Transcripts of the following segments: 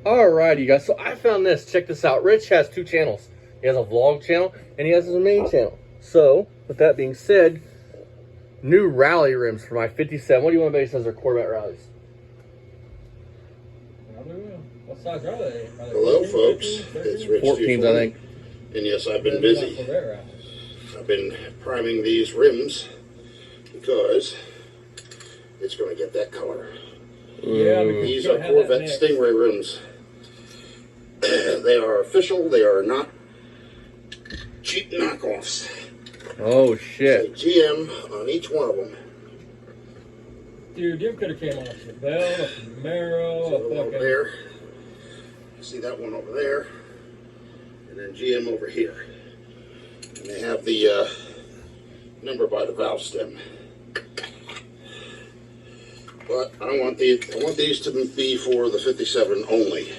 Alrighty, guys. So I found this. Check this out. Rich has 2 channels. He has a vlog channel and he has his main channel. So, with that being said, new rally rims for my 57. What do you want to base as our Corvette rallies? What size are they? Hello, folks. It's Rich 14s, I think. And yes, I've been busy. I've been priming these rims because it's going to get that color. Yeah, these are Corvette Stingray rims. They are official. They are not cheap knockoffs. Oh, shit. It's a GM on each one of them. Dude, you could have came off the Bell, a Camaro, a fucking... Over there. See that one over there. And then GM over here. And they have the number by the valve stem. But I don't want these. I want these to be for the 57 only.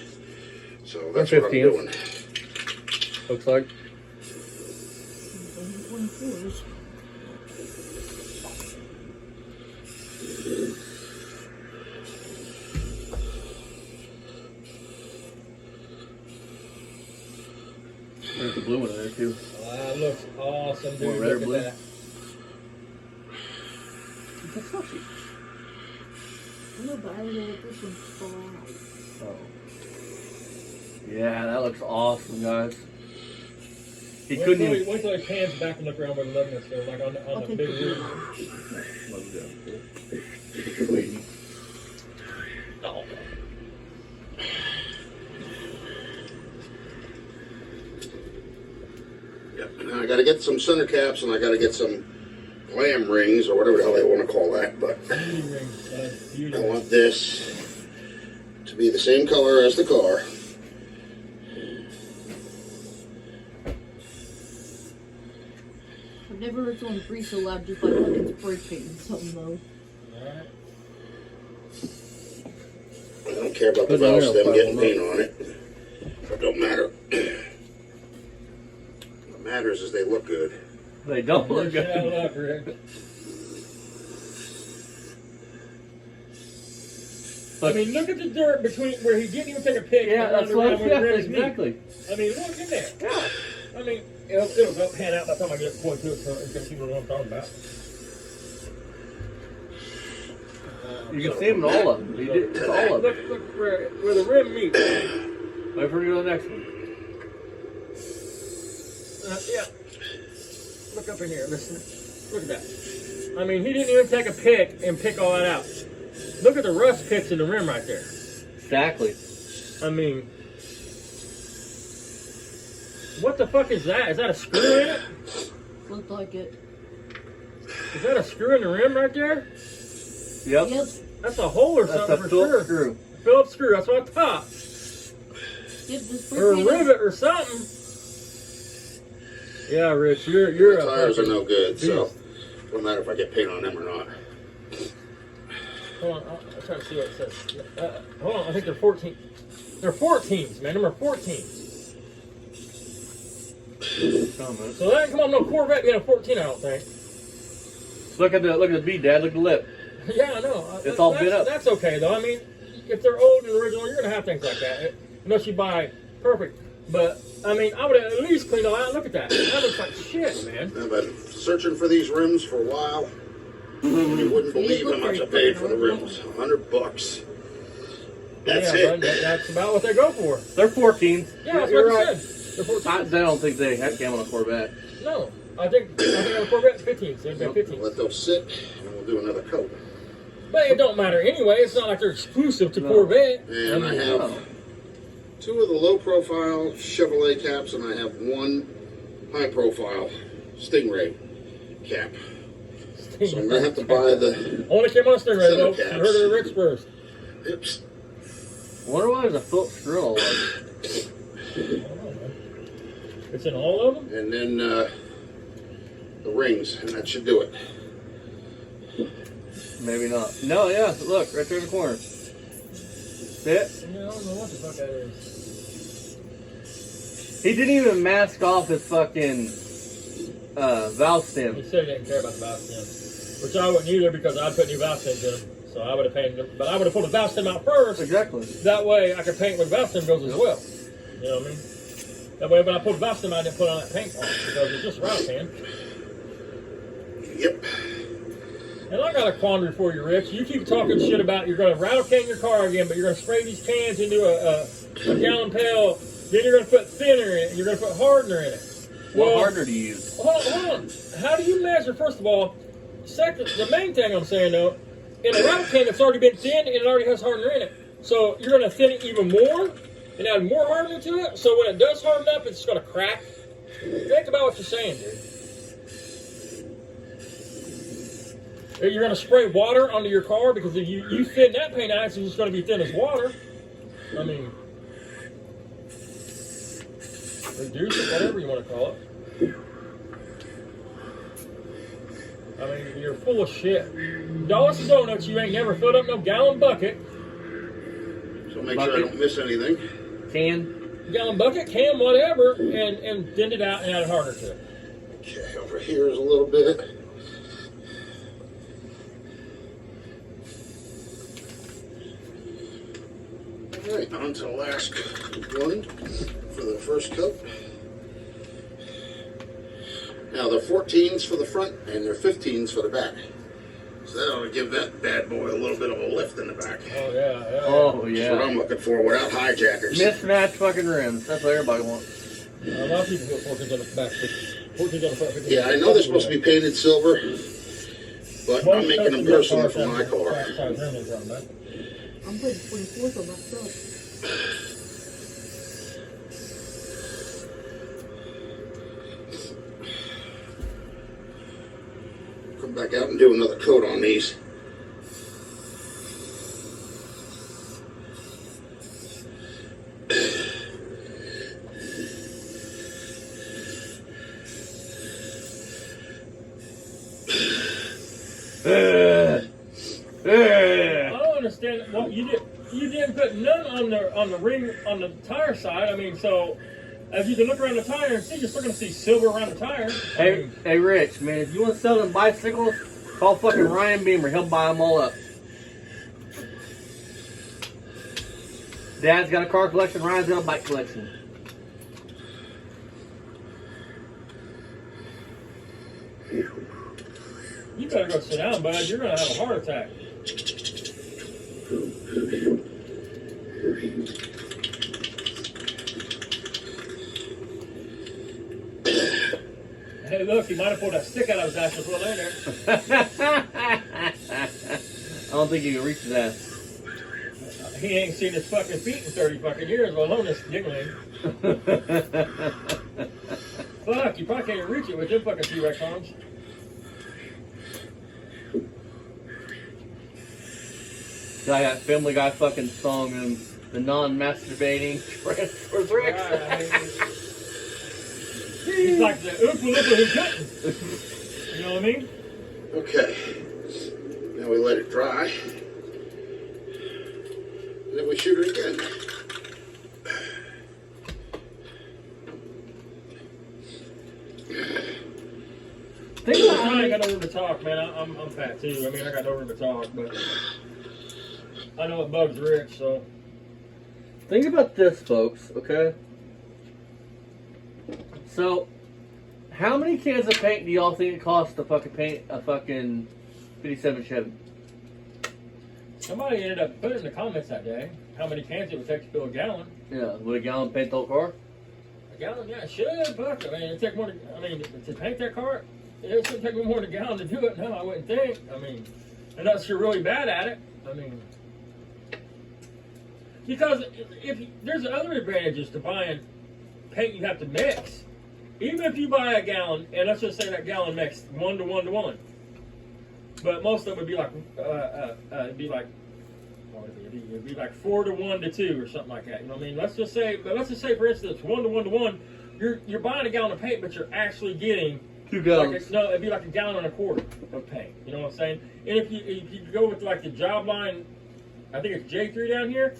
So that's what I'm doing. Looks like. There's the blue one in there too. That looks awesome, dude. More red or Look blue? at that. It's fluffy. No, but I don't know what this one's for. Oh. Yeah, that looks awesome, guys. He couldn't even... Wait till he pans back and look around where the luminous goes, like on the big roof. Oh. Yep. Now I got to get some center caps and I got to get some glam rings or whatever the hell they want to call that. But I want this to be the same color as the car. I've never heard someone breathe so loud just like fucking spray painting something though. Alright. I don't care about the valve stem getting paint on it. It don't matter. What matters is they look good. They don't look good. I mean, look at the dirt between where he didn't even take a pic. Yeah, that's what exactly. I mean, look in there. Yeah. I mean, it'll go pan out by the time I get to point to it, so you can see what I'm talking about. You can see him in all of them. It's all of them. Look where the rim meets. Wait for you to go to the next one. Yeah. Look up in here. Listen. Look at that. I mean, he didn't even take a pic and pick all that out. Look at the rust pits in the rim right there. Exactly. I mean, what the fuck is that? Is that a screw in it? Looked like it. Is that a screw in the rim right there? Yep. Yep. That's a hole or something for sure. Phillips screw. Phillips screw. That's what I thought. Yep, the spray Or a painting. rivet or something. Yeah, Rich, you're The tires are no good, beast. so it don't matter if I get paint on them or not. Hold on, I'll try to see what it says. Hold on, I think they're 14. They're 14s, man. Them are 14s. So that ain't come on no Corvette being a 14, I don't think. Look at the bead, Dad. Look at the lip. Yeah, I know. It's all bit up. That's okay, though. I mean, if they're old and original, you're going to have things like that. Unless you buy perfect. But, I mean, I would have at least cleaned all out. Look at that. That looks like shit, man. I've been searching for these rims for a while. You wouldn't believe how much I paid for the rims. $100. That's it. That's about what they go for. They're 14s. Yeah, that's You're what right. I said. They're 14s. I don't think they have cam on a Corvette. No. I think on a Corvette's 15s. They've got 15s. Let those sit, and we'll do another coat. But it don't matter anyway. It's not like they're exclusive to Corvette. And I have 2 of the low-profile Chevrolet caps, and I have 1 high-profile Stingray cap. So I'm going to have to buy the Only came on a Stingray, center folks. You heard it Rich first. hips. I wonder why there's a Phillips screw all over. I don't know, man. It's in all of them? And then the rings, and that should do it. Maybe not. No, yeah. Look, right there in the corner. See it? Yeah, I don't know what the fuck that is. He didn't even mask off his fucking valve stem. He said he didn't care about the valve stem. Which I wouldn't either because I'd put new valve stems in them. So I would have painted, but I would have put a valve stem out first. Exactly. That way I could paint where the valve stem goes as well. You know what I mean? That way when I put the valve stem, I didn't put on that paint polish because it's just a rattle can. Yep. And I got a quandary for you, Rich. You keep talking shit about you're going to rattle can your car again, but you're going to spray these cans into a gallon pail. Then you're going to put thinner in it. And you're going to put hardener in it. What hardener do you use? Hold on. How do you measure, first of all? Second, the main thing I'm saying, though, in a rattle can, it's already been thinned and it already has hardener in it. So you're going to thin it even more and add more hardener to it. So when it does harden up, it's going to crack. Think about what you're saying, dude. You're going to spray water onto your car because if you thin that paint out, it's just going to be thin as water. I mean, reduce it, whatever you want to call it. I mean, you're full of shit. Dollars Donuts, you ain't never filled up no gallon bucket. So make sure I don't miss anything. Can. Gallon bucket, can, whatever, and thinned it out and added harder to it. Okay, over here is a little bit. All right, on to the last one for the first coat. Now they're 14s for the front and they're 15s for the back. So that ought to give that bad boy a little bit of a lift in the back. Oh, yeah. Oh, That's yeah. what I'm looking for without hijackers. Mismatched fucking rims. That's what everybody wants. A lot of people put 14s on the back. 14s on the front. Yeah, I know they're supposed to be painted silver, but I'm making them personal for my car. I'm putting 24s on myself. Come back out and do another coat on these. I don't understand. Well, you didn't put none on the ring on the tire side. I mean, so as you can look around the tire and see, you're still gonna see silver around the tire. Hey, Rich, man, if you want to sell them bicycles, call fucking Ryan Beamer. He'll buy them all up. Dad's got a car collection. Ryan's got a bike collection. You better go sit down, bud. You're gonna have a heart attack. Hey, look, he might have pulled that stick out of his ass and put it in there. I don't think you can reach his ass. He ain't seen his fucking feet in 30 fucking years, let alone this dingling. Fuck, you probably can't even reach it with them fucking T-Rex arms. I got Family Guy fucking song and the non-masturbating Transformers Rex. He's like the Oompa Loompa who couldn't. You know what I mean? Okay. Now we let it dry. And then we shoot it again. I ain't got no room to talk, man. I'm fat too. I mean, I got no room to talk, but I know it bugs Rich, so. Think about this, folks, okay? So, how many cans of paint do y'all think it costs to fucking paint a fucking 57 Chevy? Somebody ended up putting in the comments that day how many cans it would take to fill a gallon. Yeah, would a gallon paint the whole car? A gallon, yeah, it should. Fuck. I mean, it'd take more. To paint that car, it shouldn't take me more than a gallon to do it. No, I wouldn't think. I mean, unless you're really bad at it. I mean, because if there's other advantages to buying paint, you have to mix. Even if you buy a gallon, and let's just say that gallon mixed 1 to 1 to 1, but most of them would be like, it'd be like 4 to 1 to 2 or something like that. You know what I mean? Let's just say for instance 1 to 1 to 1. You're buying a gallon of paint, but you're actually getting 2 gallons. No, it'd be like a gallon and a quarter of paint. You know what I'm saying? And if you go with like the job line, I think it's J3 down here.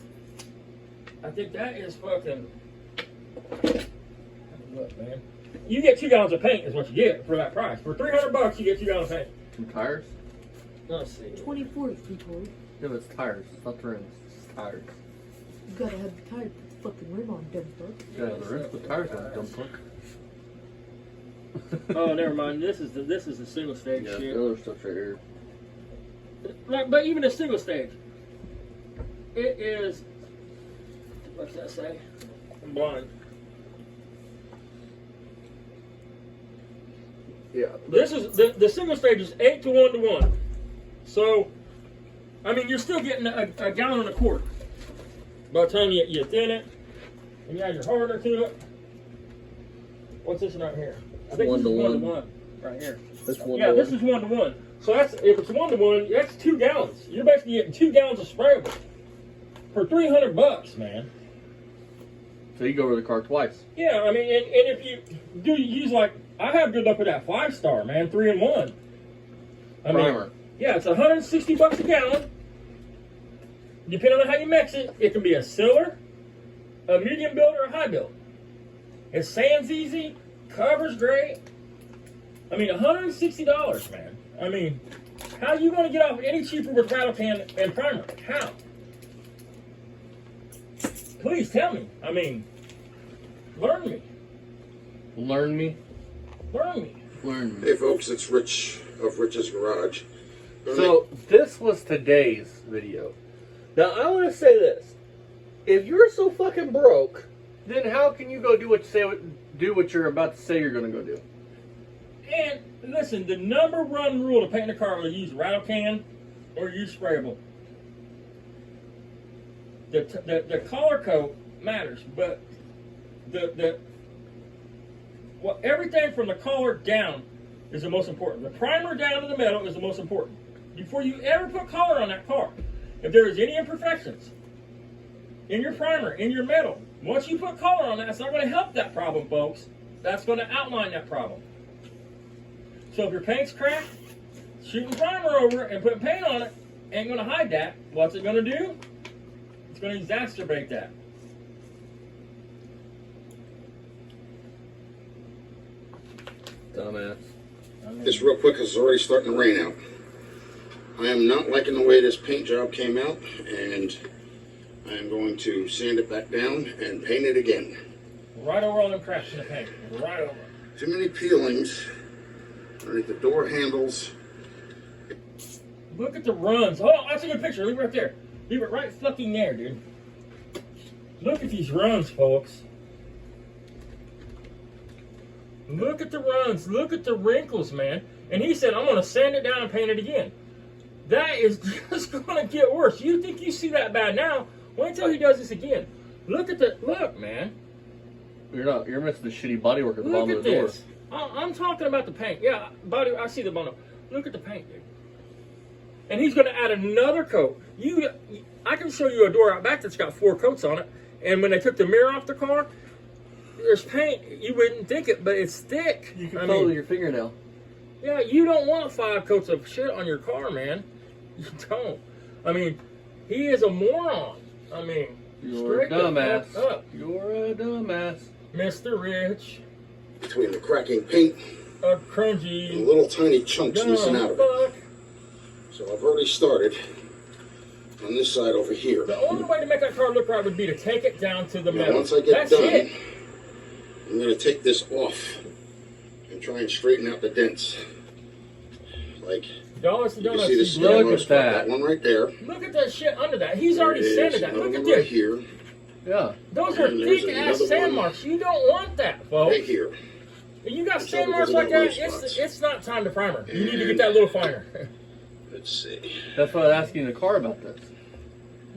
I think that is fucking. Look, man. You get 2 gallons of paint is what you get for that price. For $300, you get 2 gallons of paint. Some tires? Let's see. 24 Corey. Yeah, but it's tires. It's not the rims. It's tires. You gotta have the tire put the fucking rim on, dumb fuck. Yeah, the rims with tires on, dumb fuck. Oh, never mind. This is the single stage Yeah, shit. the other stuff's right here. Like, but even a single stage, it is. What's that say? I'm blind. Yeah. This is the single stage is 8 to 1 to 1. So, I mean, you're still getting a gallon and a quart. By the time you thin it and you add your hardener to it. What's this one right here? I think One this to is 1 to one. 1 right here. That's one. Yeah, this is 1 to 1. So that's if it's 1 to 1, that's 2 gallons. You're basically getting 2 gallons of sprayable for $300, man. So you go over the car twice. Yeah, I mean, and if you do use like I have good luck with that 5-star, man, 3-in-1. I Primer. mean, yeah, it's $160 a gallon. Depending on how you mix it, it can be a silver, a medium build, or a high build. It sands easy, covers great. I mean, $160, man. I mean, how are you going to get off any cheaper with rattle can and primer? How? Please tell me. I mean, learn me. Learn me. Learn me. Learn me. Hey folks, it's Rich of Rich's Garage. So this was today's video. Now I want to say this: if you're so fucking broke, then how can you go do what you're about to say you're going to go do? And listen, the number one rule to paint a car is use rattle can or use sprayable. The color coat matters, but everything from the collar down is the most important. The primer down to the metal is the most important. Before you ever put color on that car, if there is any imperfections in your primer, in your metal, once you put color on that, it's not going to help that problem, folks. That's going to outline that problem. So if your paint's cracked, shooting primer over it and putting paint on it ain't going to hide that. What's it going to do? It's going to exacerbate that. Dumbass. Just real quick, 'cause it's already starting to rain out. I am not liking the way this paint job came out, and I am going to sand it back down and paint it again. Right over all them cracks in the paint. Right over. Too many peelings underneath the door handles. Look at the runs. Oh, that's a good picture. Leave it right there. Leave it right fucking there, dude. Look at these runs, folks. Look at the runs. Look at the wrinkles, man. And he said, I'm going to sand it down and paint it again. That is just going to get worse. You think you see that bad now? Wait until he does this again. Look at the, look, man. You're missing the shitty bodywork at the Look bottom at of the door. this. I'm talking about the paint. Yeah, body. I see the bottom. Look at the paint, dude. And he's going to add another coat. I can show you a door out back that's got 4 coats on it. And when they took the mirror off the car, there's paint. You wouldn't think it, but it's thick. You can feel it with your fingernail. Yeah, you don't want 5 coats of shit on your car, man. You don't. I mean, he is a moron. I mean, You're a straight the dumbass. fuck up. You're a dumbass. Mr. Rich, Between the cracking paint a and crunchy, little tiny chunks missing out dumb of it. fuck. So I've already started on this side over here. The only way to make that car look right would be to take it down to the Now, metal. once I get That's done, it. I'm going to take this off and try and straighten out the dents. Like, Dollars to you can donuts. see the he's stem Look on at spot, that. that one right there. Look at that shit under that. He's There already it is. sanded that. Another Look at one right this. here. Yeah. Those are And there's thick ass another sand one. marks. You don't want that, folks. Right here. If you got There's sand other marks ones like in that, those spots. it's not time to primer. You need to get And- that little finer. Let's see. That's why I was asking the car about this.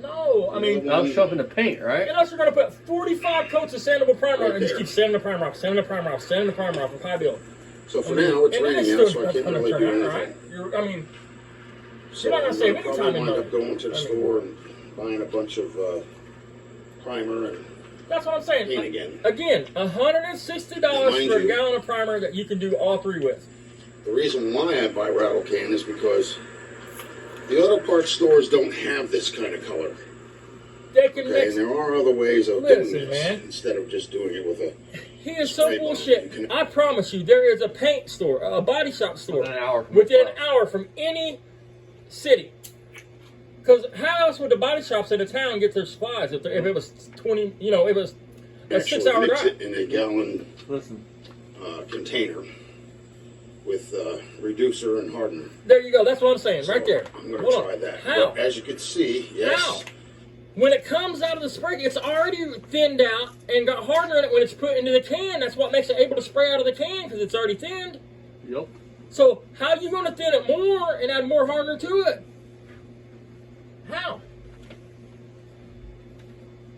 No, I mean, I was shopping the paint, right? unless you're going to put 45 coats of sandable primer on Right and just there. keep sanding the primer off, sanding the primer off, sanding the primer off with high build. So for now, it's And then raining still out, so I can't gonna really turn do out, anything. right? I mean, So You're not gonna I'm save gonna any probably time in wind the- up going to the I mean- store and buying a bunch of primer and that's what I'm saying. paint again. Again, $160 Mind for a you- gallon of primer that you can do all 3 with. The reason why I buy rattle can is because the auto parts stores don't have this kind of color. They can Okay, mix. and there are other ways of Listen, doing this man. instead of just doing it with a. He is so Spray bottle. bullshit. You can- I promise you, there is a paint store, a body shop store, Within an hour from within the an hour from any city. Because how else would the body shops in the town get their supplies if it was 20? You know, it was a Actually 6 hour mix drive. it in a gallon Listen. container with reducer and hardener. There you go. That's what I'm saying, So right there. I'm going Hold to on. try that. How? But as you can see, yes. How? When it comes out of the spray, it's already thinned out and got hardener in it when it's put into the can. That's what makes it able to spray out of the can because it's already thinned. Yep. So how are you going to thin it more and add more hardener to it? How?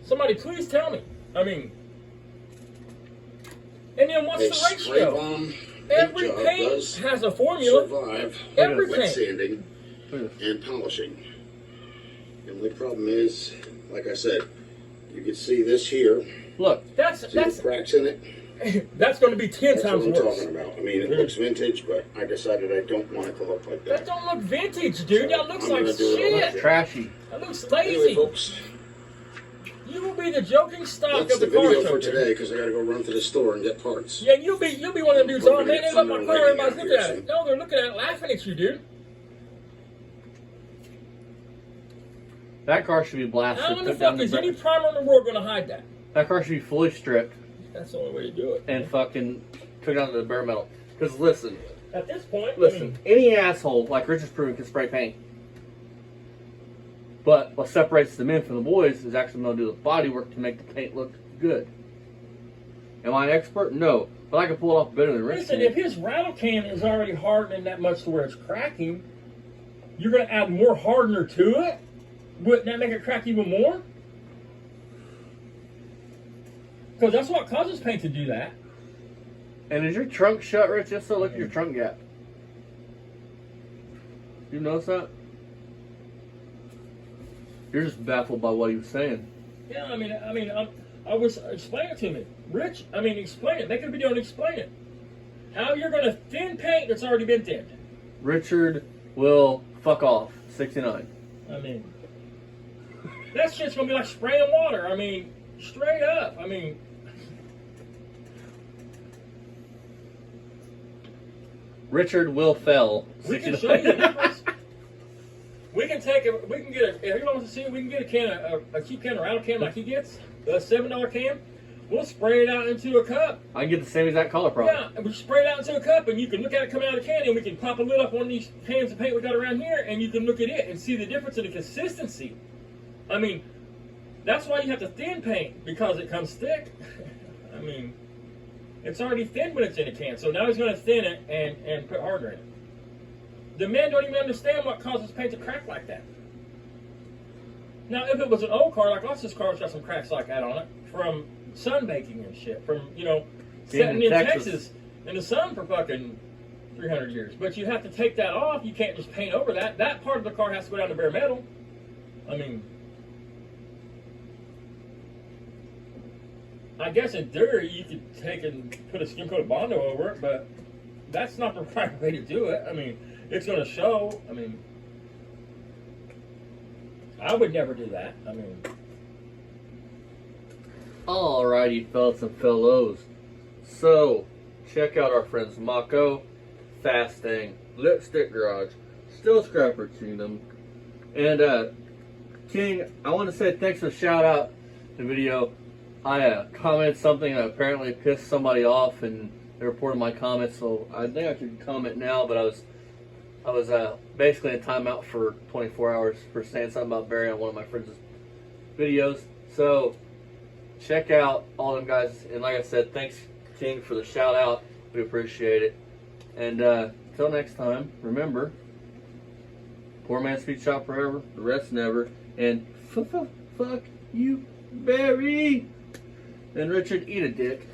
Somebody please tell me. I mean, and then what's A the spray ratio? bomb Every job paint does has a formula. survive Every wet paint. sanding and polishing. The only problem is, like I said, you can see this here. Look. That's See the cracks in it? that's going to be 10 That's times what I'm worse. talking about. I mean, it looks vintage, but I decided I don't want it to look like That that. don't look vintage, dude. That looks I'm like gonna do it all shit. Trashy. That looks Anyway, lazy. folks, You will be the joking stock that's of the the car video show, for dude. today because I got to go run to the store and get parts. Yeah, you'll be one of them dudes. Oh man, they love my car. Everybody's looking at it. No, they're looking at it, laughing at you, dude. That car should be blasted. How in the put down fuck is the any ground. primer in the world going to hide that? That car should be fully stripped That's the only way to do it. and fucking took down to the bare metal. Because listen, At this point, listen, any asshole like Richard's proven can spray paint. But what separates the men from the boys is actually going to do the body work to make the paint look good. Am I an expert? No. But I can pull it off better than Rich. listen, can. if his rattle can is already hardening that much to where it's cracking, you're going to add more hardener to it? Wouldn't that make it crack even more? Because that's what causes paint to do that. And is your trunk shut, Rich? Just so look at your trunk gap. You notice that? You're just baffled by what he was saying. Yeah, I was explain it to me, Rich. Explain it. Make a video and explain it. How you're going to thin paint that's already been thinned. Richard will fuck off. 69. That shit's going to be like spraying water. Straight up. Richard will fell. We can 69. show you the difference. We can get a, if you want to see, we can get a can, a cheap can, a rattle can like he gets, the $7 can. We'll spray it out into a cup. I can get the same exact color problem. Yeah, and we spray it out into a cup, and you can look at it coming out of the can, and we can pop a lid up on these cans of paint we got around here, and you can look at it and see the difference in the consistency. That's why you have to thin paint, because it comes thick. It's already thin when it's in a can, so now he's going to thin it and put hardener in it. The men don't even understand what causes paint to crack like that. Now, if it was an old car, like Austin's car's got some cracks like that on it, from sunbaking and shit, from, sitting in Texas in the sun for fucking 300 years. But you have to take that off. You can't just paint over that. That part of the car has to go down to bare metal. I guess in theory you could take and put a skim coat of Bondo over it, but that's not the right way to do it. It's going to show. I would never do that. Alrighty, fellas and fellows. So, check out our friends Mako, Fasting, Lipstick Garage, Still Scrapper Kingdom, and King. I want to say thanks for the shout out to the video. I commented something that apparently pissed somebody off, and they reported my comments. So I think I should comment now, but I was basically in timeout for 24 hours for saying something about Barry on one of my friends' videos. So check out all them guys, and like I said, thanks King for the shout out. We appreciate it. And until next time, remember, poor man's speed shop forever, the rest never. And fuck you, Barry. And Richard, eat a dick.